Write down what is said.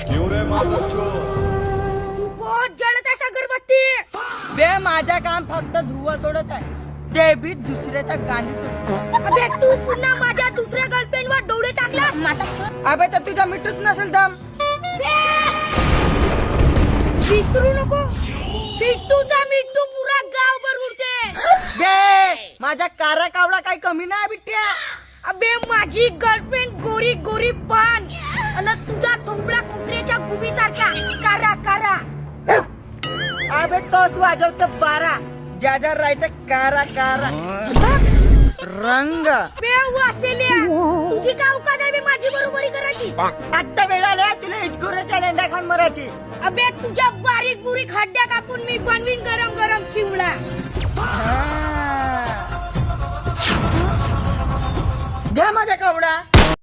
क्यों रे माधवचो? तू बहुत जळत आहेस अगरबत्ती. बे माझं काम फक्त धुवा सोडत आहे, ते बी दुसऱ्याच्या गांडीतून. अबे तू पुन्हा माझ्या दुसऱ्या गर्लफ्रेंड वर डोळे टाकलास. अबे तर तुझा मिठूच नसेल दम. विसरू नको, बिट्टूचा मिट्टू पुरा गावभर उडते. बे माझा कारा कावडा काही कमी नाही बिट्ट्या. अबे माझी गर्लफ्रेंड गोरी गोरी पान आणि तुझा थोबडा कुत्र्याच्या गुबी सारखा कारा कारा. अबे तोच वाजवत बारा, ज्यादा राहायचं कारा कारा रंग. बे वासेल्या, तुझी का अवकात आहे बे माझी बरोबरी करायची. आता वेळ आल्या तुला इचगुराच्या लेंड्या खाऊन मरायची. अबे तुझ्या बारीक बुरीक हड्ड्या कापून मी बनवीन गरम गरम चिवडा. घ्या माझा कावडा.